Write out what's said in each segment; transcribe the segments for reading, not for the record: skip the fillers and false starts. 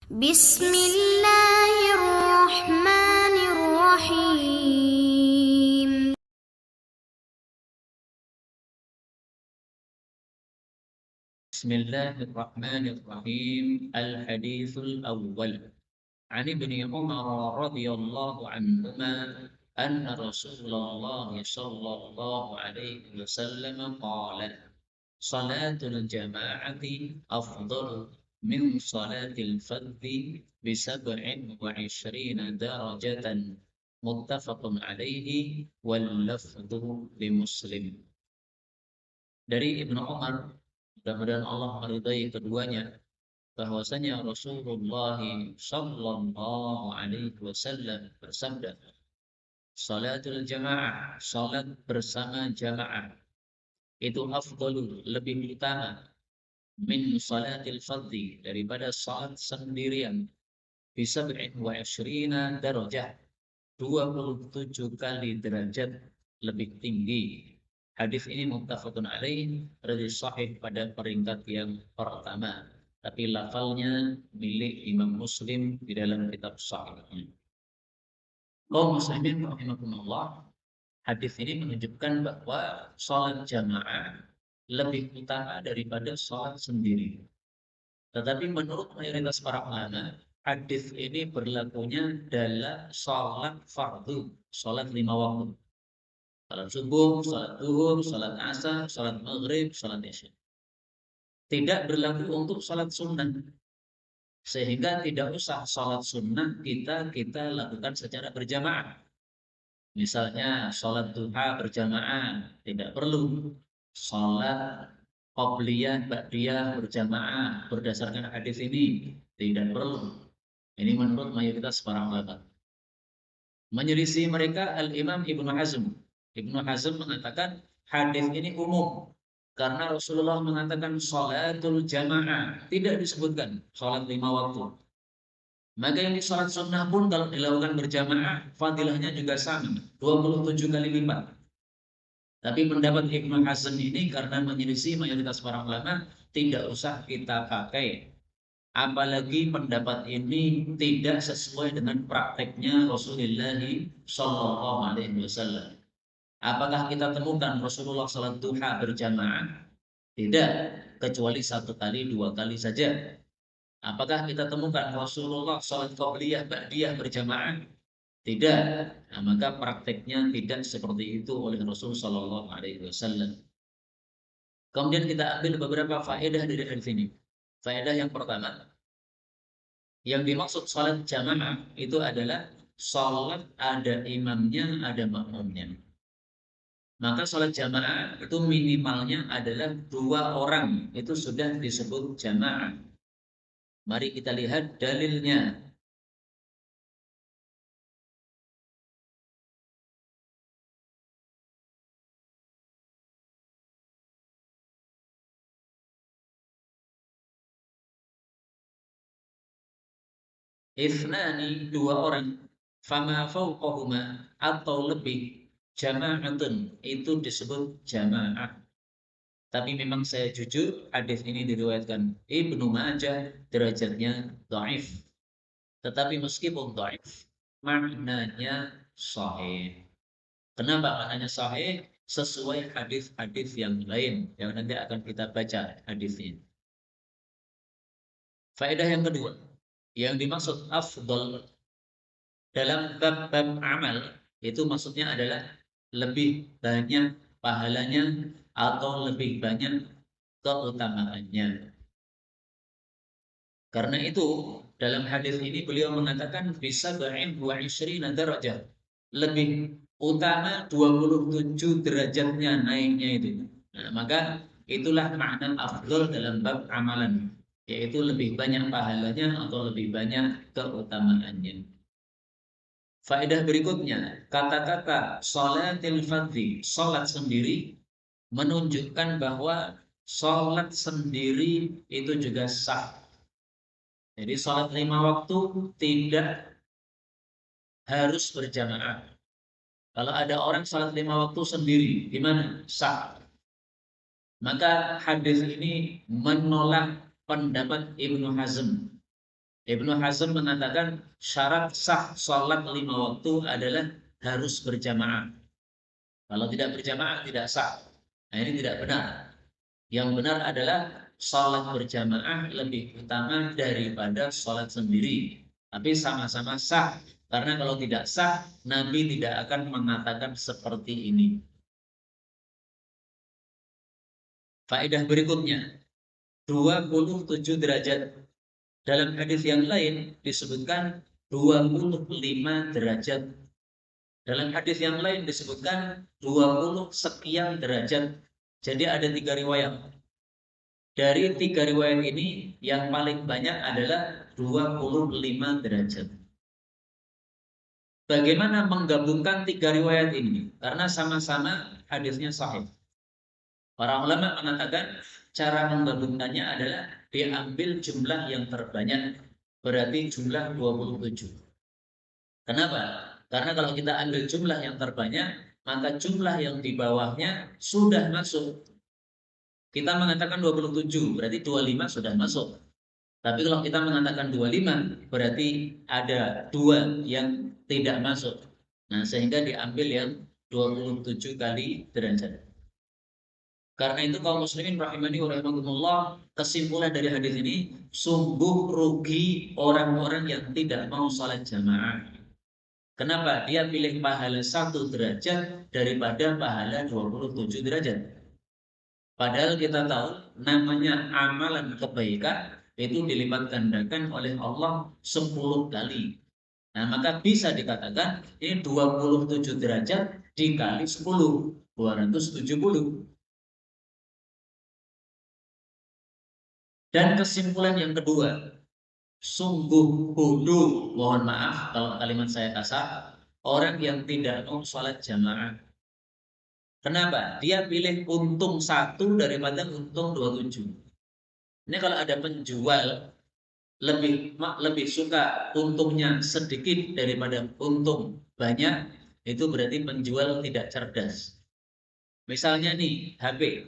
Bismillahirrahmanirrahim. Bismillahirrahmanirrahim. Al-hadithul awwal. An ibni Umar radhiyallahu anhuma anna Rasulullah sallallahu alaihi wasallam qala salatul jama'ati afdalu min salatil fardhi bi 27 darajatan muttafaqun alaihi wal lafdhu li Muslim. Dari Ibnu Umar, mudah-mudahan Allah meridai keduanya, bahwasanya Rasulullah Shallallahu Alaihi Wasallam bersabda, salatul jamaah, salat bersama jamaah, itu afdalu, lebih utama, min salatil fardhi, daripada salat sendirian, bisa 27 darajah, 27 kali derajat lebih tinggi. Hadis ini muttafaqun alaih, hadis sahih pada peringkat yang pertama. Tapi lafalnya milik Imam Muslim di dalam kitab sahihnya. Kaum muslimin rahimakumullah, hadis ini menunjukkan bahwa salat jamaah lebih utama daripada salat sendiri. Tetapi menurut mayoritas para ulama, hadis ini berlakunya dalam salat fardu, salat 5 waktu. Salat subuh, salat zuhur, salat asar, salat maghrib, salat isya. Tidak berlaku untuk salat sunnah. Sehingga tidak usah salat sunnah kita lakukan secara berjamaah. Misalnya salat duha berjamaah, tidak perlu. Salat qobliyah, ba'diyah berjamaah berdasarkan hadis ini, tidak perlu. Ini menurut mayoritas para ulama. Menyelisih mereka Al-Imam Ibnu Hazm. Ibnu Hazm mengatakan hadis ini umum karena Rasulullah mengatakan sholatul jamaah, tidak disebutkan sholat 5 waktu. Maka ini sholat sunnah pun kalau dilakukan berjamaah, fadilahnya juga sama, 27 kali lipat. Tapi pendapat Ibnu Hazm ini karena menyelisih mayoritas para ulama, tidak usah kita pakai. Apalagi pendapat ini tidak sesuai dengan prakteknya Rasulullah Shallallahu Alaihi Wasallam. Apakah kita temukan Rasulullah salat duha berjamaah? Tidak, kecuali 1 kali, 2 kali saja. Apakah kita temukan Rasulullah salat qobliyah, ba'diyah berjamaah? Tidak. Nah, maka prakteknya tidak seperti itu oleh Rasul Shallallahu Alaihi Wasallam. Kemudian kita ambil beberapa faedah dari hadis ini. Faedah yang pertama, yang dimaksud salat jamaah itu adalah salat ada imamnya, ada makmumnya. Maka salat jamaah itu minimalnya adalah 2 orang, itu sudah disebut jamaah. Mari kita lihat dalilnya. Ithnani, 2 orang, fama fauqahuma, atau lebih, jama'atun, itu disebut jamaah. Tapi memang saya jujur, hadis ini diriwayatkan Ibnu Majah, derajatnya dhaif. Tetapi meskipun dhaif, maknanya sahih. Kenapa maknanya sahih? Sesuai hadis-hadis yang lain yang nanti akan kita baca hadisnya. Faedah yang kedua, yang dimaksud afdal dalam bab-bab amal itu maksudnya adalah lebih banyak pahalanya atau lebih banyak keutamaannya. Karena itu dalam hadis ini beliau mengatakan bisa ba'in wa isrina darajah, lebih utama 27 derajatnya naiknya itu. Nah, maka itulah makna afdal dalam bab amalan, yaitu lebih banyak pahalanya atau lebih banyak keutamaannya. Faedah berikutnya, kata-kata salatil fardhi, salat sendiri, menunjukkan bahwa salat sendiri itu juga sah. Jadi salat 5 waktu tidak harus berjamaah. Kalau ada orang salat 5 waktu sendiri, gimana? Sah. Maka hadis ini menolak pendapat Ibnu Hazm. Ibnu Hazm mengatakan syarat sah sholat 5 waktu adalah harus berjamaah. Kalau tidak berjamaah tidak sah. Nah, ini tidak benar. Yang benar adalah sholat berjamaah lebih utama daripada sholat sendiri. Tapi sama-sama sah. Karena kalau tidak sah, Nabi tidak akan mengatakan seperti ini. Faedah berikutnya, 27 derajat. Dalam hadis yang lain disebutkan 25 derajat. Dalam hadis yang lain disebutkan 20 sekian derajat. Jadi ada 3 riwayat. Dari 3 riwayat ini yang paling banyak adalah 25 derajat. Bagaimana menggabungkan 3 riwayat ini? Karena sama-sama hadisnya sahih. Para ulama mengatakan cara menggabungkannya adalah diambil jumlah yang terbanyak, berarti jumlah 27. Kenapa? Karena kalau kita ambil jumlah yang terbanyak, maka jumlah yang di bawahnya sudah masuk. Kita mengatakan 27, berarti 25 sudah masuk. Tapi kalau kita mengatakan 25, berarti ada 2 yang tidak masuk. Nah, sehingga diambil yang 27 kali derajat. Karena itu kaum muslimin rahimani wa rahimakumullah, kesimpulan dari hadis ini, sungguh rugi orang-orang yang tidak mau salat jamaah. Kenapa? Dia pilih pahala 1 derajat daripada pahala 27 derajat. Padahal kita tahu namanya amalan kebaikan itu dilipat gandakan oleh Allah 10 kali. Nah, maka bisa dikatakan ini 27 derajat dikali 10, 270. Dan kesimpulan yang kedua, sungguh bodoh, mohon maaf kalau kalimat saya kasar, orang yang tidak mau sholat jamaah. Kenapa? Dia pilih untung 1 daripada untung 27. Ini kalau ada penjual lebih suka untungnya sedikit daripada untung banyak, itu berarti penjual tidak cerdas. Misalnya nih, HP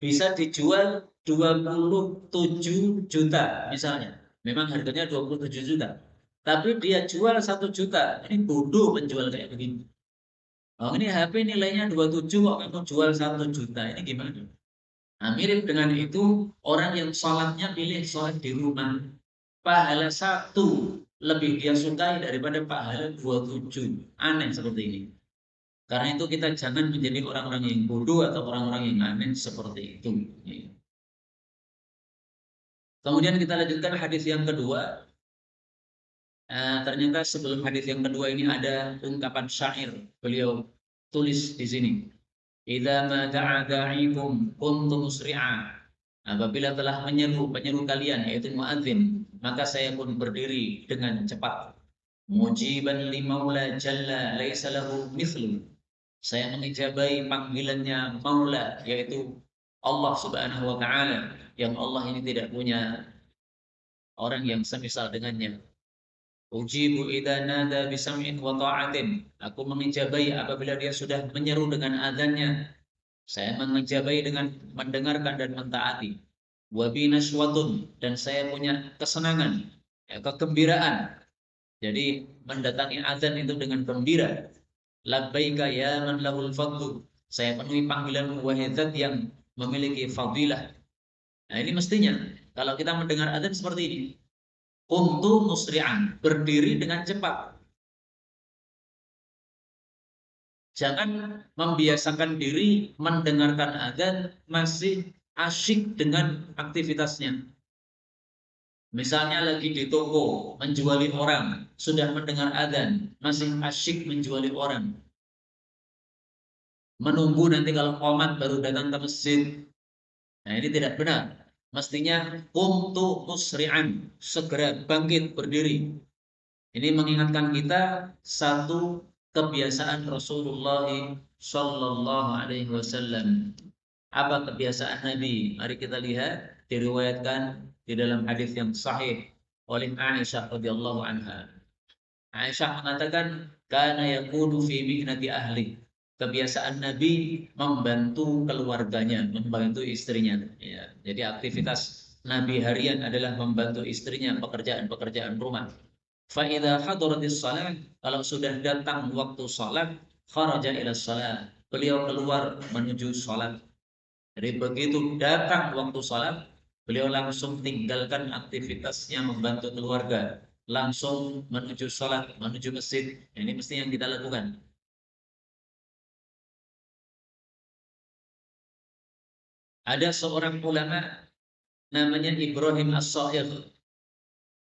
bisa dijual 27 juta misalnya. Memang harganya 27 juta. Tapi dia jual 1 juta. Ini bodoh penjual kayak begini. Oh, ini HP nilainya 27 kok kamu jual 1 juta. Ini gimana? Nah, mirip dengan itu, orang yang sholatnya pilih sholat di rumah. Pahala 1 lebih dia sukai daripada pahala 27. Aneh seperti ini. Karena itu kita jangan menjadi orang-orang yang bodoh atau orang-orang yang aneh seperti itu. Kemudian kita lanjutkan hadis yang kedua. Ternyata sebelum hadis yang kedua ini ada ungkapan syair. Beliau tulis di sini. Idza ma da'a da'ikum kuntum musri'a. Apabila telah menyeru penyeru kalian yaitu muadzin, maka saya pun berdiri dengan cepat. Mujiban li maula jalla laisa lahu mithlu. Saya mengijabai panggilannya Maula, yaitu Allah Subhanahu wa taala, yang Allah ini tidak punya orang yang semisal dengannya. Ujibu idza nada bisam'in wa ta'atin. Aku mengijabai apabila dia sudah menyeru dengan azannya. Saya mengijabai dengan mendengarkan dan mentaati. Wa binaswatun, dan saya punya kesenangan, ya, kegembiraan. Jadi mendatangi azan itu dengan gembira. Labbaika ya man lahul fadlu. Saya penuhi panggilan wahai zat yang memiliki fadilah. Nah, ini mestinya kalau kita mendengar azan seperti ini. Kuntu musri'an, berdiri dengan cepat. Jangan membiasakan diri mendengarkan azan masih asyik dengan aktivitasnya. Misalnya lagi di toko menjuali orang, sudah mendengar azan, masih asyik menjuali orang. Menunggu nanti kalau qomat baru datang ke masjid. Nah, ini tidak benar. Mestinya kuntu musri'an, segera bangkit berdiri. Ini mengingatkan kita satu kebiasaan Rasulullah Shallallahu Alaihi Wasallam. Apa kebiasaan Nabi? Mari kita lihat, diriwayatkan di dalam hadis yang sahih oleh Aisyah radhiyallahu anha. Aisyah mengatakan, kana yakunu fi mihnati ahli. Kebiasaan Nabi membantu keluarganya, membantu istrinya. Ya, jadi aktivitas Nabi harian adalah membantu istrinya pekerjaan-pekerjaan rumah. Fa idza hadaratis shalah, kalau sudah datang waktu salat, kharaja ila shalah. Beliau keluar menuju salat. Jadi begitu datang waktu salat, beliau langsung tinggalkan aktivitasnya membantu keluarga, langsung menuju salat, menuju masjid. Ini mesti yang kita lakukan. Ada seorang ulama namanya Ibrahim As-Sha'ir.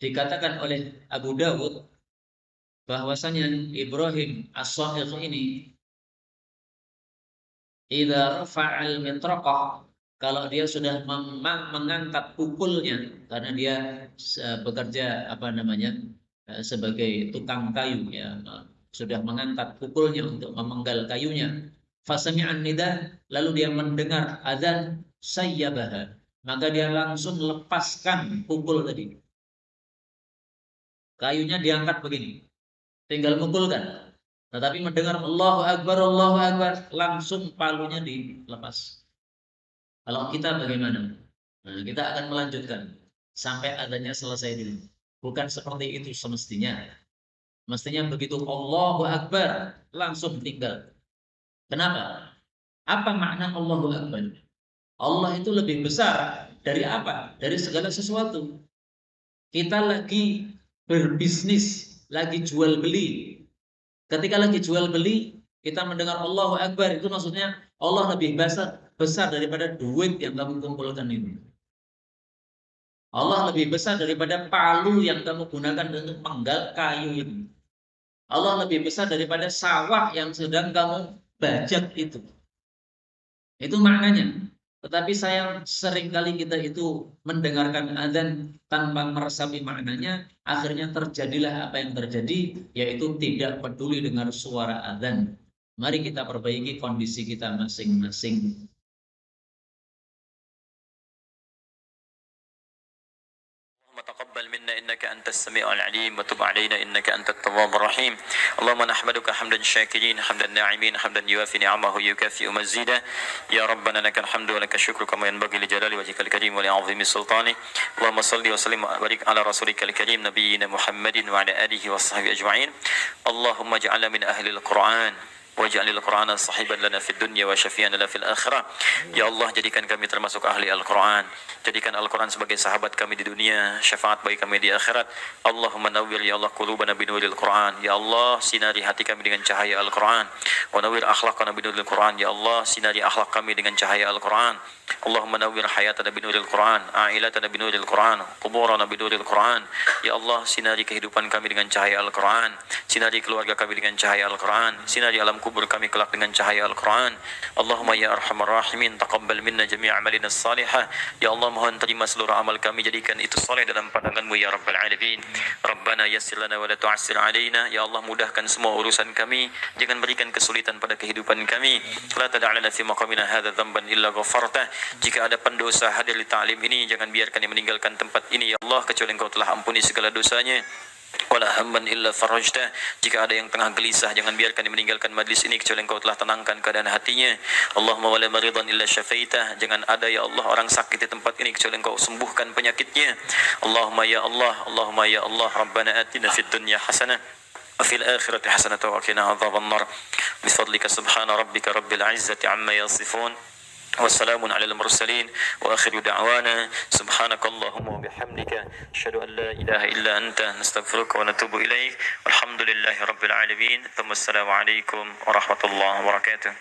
Dikatakan oleh Abu Dawud bahwasanya Ibrahim As-Sha'ir ini idza rafa'al mitraqah, kalau dia sudah mengangkat pukulnya karena dia bekerja sebagai tukang kayu ya, sudah mengangkat pukulnya untuk memenggal kayunya. Fasami'an nida, lalu dia mendengar azan, sayyabaha, maka dia langsung lepaskan pukul tadi. Kayunya diangkat begini, tinggal mukulkan. Tetapi mendengar Allahu Akbar, langsung palunya dilepas. Kalau kita bagaimana? Nah, kita akan melanjutkan sampai adanya selesai dulu. Bukan seperti itu semestinya. Mestinya begitu Allahu Akbar, langsung tinggal. Kenapa? Apa makna Allahu Akbar? Allah itu lebih besar dari apa? Dari segala sesuatu. Kita lagi berbisnis, lagi jual beli. Ketika lagi jual beli, kita mendengar Allahu Akbar, itu maksudnya Allah lebih besar daripada duit yang kamu kumpulkan ini. Allah lebih besar daripada palu yang kamu gunakan untuk menggal kayu ini. Allah lebih besar daripada sawah yang sedang kamu bajak itu. Itu maknanya. Tetapi sayang seringkali kita itu mendengarkan azan tanpa meresapi maknanya, akhirnya terjadilah apa yang terjadi, yaitu tidak peduli dengan suara azan. Mari kita perbaiki kondisi kita masing-masing. تقبل منا إنك أنت السميع العليم وتب علينا إنك أنت التواب الرحيم. اللهم نحمدك حمدا شاكرين حمدا ناعمين حمدا يوافي نعمه يكافئ مزيدا. يا ربنا لك الحمد ولك الشكر كما ينبغي لجلال وجهك الكريم ولعظيم سلطانك. اللهم صل وسلم وبارك على رسولك الكريم نبينا محمد وعلى آله وصحبه أجمعين. اللهم اجعلنا من أهل القرآن waj'al al-Qur'ana sahiban lana fid dunya wa syafi'an lana fil akhirah. Ya Allah, jadikan kami termasuk ahli Al-Qur'an. Jadikan Al-Qur'an sebagai sahabat kami di dunia, syafaat bagi kami di akhirat. Allahumma nawwir ya Allah qulubana binuril Qur'an. Ya Allah, sinari hati kami dengan cahaya Al-Qur'an. Wa nawwir akhlaqana binuril Qur'an. Ya Allah, sinari akhlak kami dengan cahaya Al-Qur'an. Allahumma nawwir hayatana binuril Qur'an, a'ilatana binuril Qur'an, quburana binuril Qur'an. Ya Allah, sinari kehidupan kami dengan cahaya Al-Qur'an. Sinari keluarga kami dengan cahaya Al-Qur'an. Sinari alam kubur kami kelak dengan cahaya Al-Quran. Allahumma ya arhamar rahimin, taqabbal minna jami' amalina salihah. Ya Allah, mohon terima seluruh amal kami, jadikan itu saleh dalam pandangan-Mu ya Rabbal Alamin. Rabbana yassir lana wa la tu'assir alaina. Ya Allah, mudahkan semua urusan kami, jangan berikan kesulitan pada kehidupan kami. La tada' lana fi maqamina hadza dhanban illa ghafartah. Jika ada pendosa hadir di ta'lim ini, jangan biarkan dia meninggalkan tempat ini ya Allah, kecuali Engkau telah ampuni segala dosanya. Wala hamman illa farajtah. Jika ada yang tengah gelisah, jangan biarkan dia meninggalkan majlis ini kecuali Engkau telah tenangkan keadaan hatinya. Allahumma wala maridan illa syafaitah. Jangan ada ya Allah orang sakit di tempat ini kecuali Engkau sembuhkan penyakitnya. Allahumma ya Allah, Allahumma ya Allah, Rabbana atina fid dunya hasanah wa fil akhirati hasanah wa qina adzabannar. Bifadlika subhana rabbika rabbil izzati amma yasifun. والسلام على المرسلين وآخر دعوانا سبحانك اللهم وبحمدك أشهد أن لا إله إلا أنت نستغفرك ونتوب إليك والحمد لله رب العالمين ثم السلام عليكم ورحمة الله وبركاته.